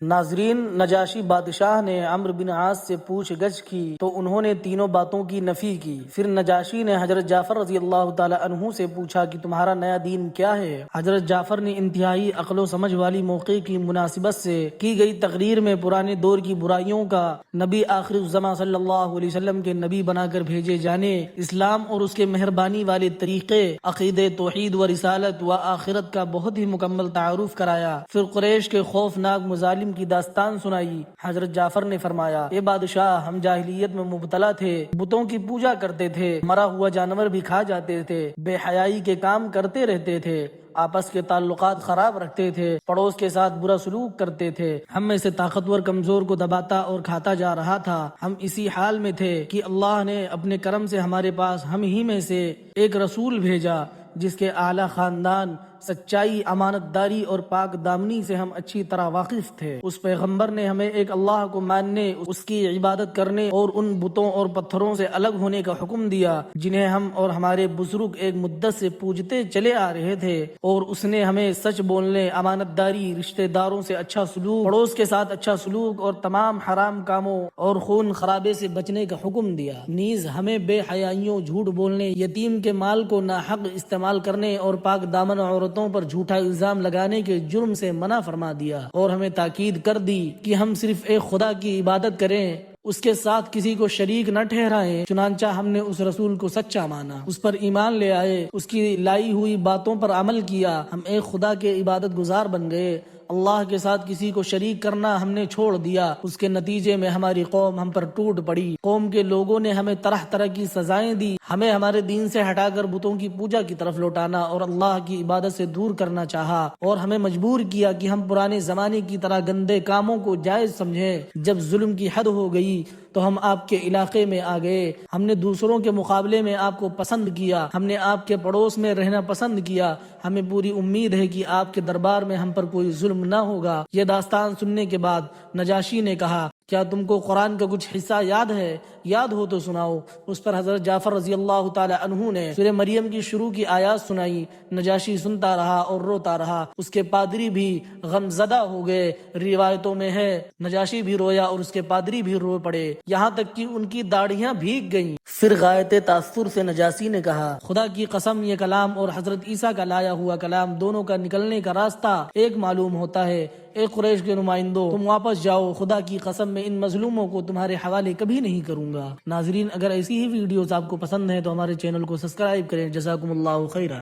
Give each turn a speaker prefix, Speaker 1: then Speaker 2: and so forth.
Speaker 1: ناظرین، نجاشی بادشاہ نے عمرو بن عاص سے پوچھ گچھ کی تو انہوں نے تینوں باتوں کی نفی کی۔ پھر نجاشی نے حضرت جعفر رضی اللہ تعالی عنہ سے پوچھا کہ تمہارا نیا دین کیا ہے؟ حضرت جعفر نے انتہائی عقل و سمجھ والی موقع کی مناسبت سے کی گئی تقریر میں پرانے دور کی برائیوں کا نبی آخر الزماں صلی اللہ علیہ وسلم کے نبی بنا کر بھیجے جانے، اسلام اور اس کے مہربانی والے طریقے، عقیدے توحید و رسالت و آخرت کا بہت ہی مکمل تعارف کرایا۔ پھر قریش کے خوفناک مظالم کی داستان سنائی۔ حضرت جعفر نے فرمایا، اے بادشاہ، ہم جاہلیت میں مبتلا تھے، بتوں کی پوجا کرتے تھے، مرا ہوا جانور بھی کھا جاتے تھے، بے حیائی کے کام کرتے رہتے تھے، آپس کے تعلقات خراب رکھتے تھے، پڑوس کے ساتھ برا سلوک کرتے تھے، ہم میں سے طاقتور کمزور کو دباتا اور کھاتا جا رہا تھا۔ ہم اسی حال میں تھے کہ اللہ نے اپنے کرم سے ہمارے پاس ہم ہی میں سے ایک رسول بھیجا جس کے اعلیٰ خاندان، سچائی، امانت داری اور پاک دامنی سے ہم اچھی طرح واقف تھے۔ اس پیغمبر نے ہمیں ایک اللہ کو ماننے، اس کی عبادت کرنے اور ان بتوں اور پتھروں سے الگ ہونے کا حکم دیا جنہیں ہم اور ہمارے بزرگ ایک مدت سے پوجتے چلے آ رہے تھے، اور اس نے ہمیں سچ بولنے، امانت داری، رشتہ داروں سے اچھا سلوک، پڑوس کے ساتھ اچھا سلوک اور تمام حرام کاموں اور خون خرابے سے بچنے کا حکم دیا۔ نیز ہمیں بے حیائیوں، جھوٹ بولنے، یتیم کے مال کو ناحق استعمال کرنے اور پاک دامن عورتوں پر جھوٹا الزام لگانے کے جرم سے منع فرما دیا، اور ہمیں تاکید کر دی کہ ہم صرف ایک خدا کی عبادت کریں، اس کے ساتھ کسی کو شریک نہ ٹھہرائیں۔ چنانچہ ہم نے اس رسول کو سچا مانا، اس پر ایمان لے آئے، اس کی لائی ہوئی باتوں پر عمل کیا، ہم ایک خدا کے عبادت گزار بن گئے۔ اللہ کے ساتھ کسی کو شریک کرنا ہم نے چھوڑ دیا۔ اس کے نتیجے میں ہماری قوم ہم پر ٹوٹ پڑی۔ قوم کے لوگوں نے ہمیں طرح طرح کی سزائیں دی، ہمیں ہمارے دین سے ہٹا کر بتوں کی پوجا کی طرف لوٹانا اور اللہ کی عبادت سے دور کرنا چاہا، اور ہمیں مجبور کیا کہ ہم پرانے زمانے کی طرح گندے کاموں کو جائز سمجھیں۔ جب ظلم کی حد ہو گئی تو ہم آپ کے علاقے میں آ گئے، ہم نے دوسروں کے مقابلے میں آپ کو پسند کیا، ہم نے آپ کے پڑوس میں رہنا پسند کیا، ہمیں پوری امید ہے کہ آپ کے دربار میں ہم پر کوئی ظلم نہ ہوگا۔ یہ داستان سننے کے بعد نجاشی نے کہا، کیا تم کو قرآن کا کچھ حصہ یاد ہے؟ یاد ہو تو سناؤ۔ اس پر حضرت جعفر رضی اللہ تعالی عنہ نے سورہ مریم کی شروع کی آیات سنائی۔ نجاشی سنتا رہا اور روتا رہا، اس کے پادری بھی غم زدہ ہو گئے۔ روایتوں میں ہے نجاشی بھی رویا اور اس کے پادری بھی رو پڑے، یہاں تک کہ ان کی داڑھیاں بھیگ گئیں۔ پھر غایت تاثر سے نجاشی نے کہا، خدا کی قسم، یہ کلام اور حضرت عیسیٰ کا لایا ہوا کلام دونوں کا نکلنے کا راستہ ایک معلوم ہوتا ہے۔ اے قریش کے نمائندوں، تم واپس جاؤ، خدا کی قسم میں ان مظلوموں کو تمہارے حوالے کبھی نہیں کروں گا۔ ناظرین، اگر ایسی ہی ویڈیوز آپ کو پسند ہیں تو ہمارے چینل کو سبسکرائب کریں۔ جزاکم اللہ خیرا۔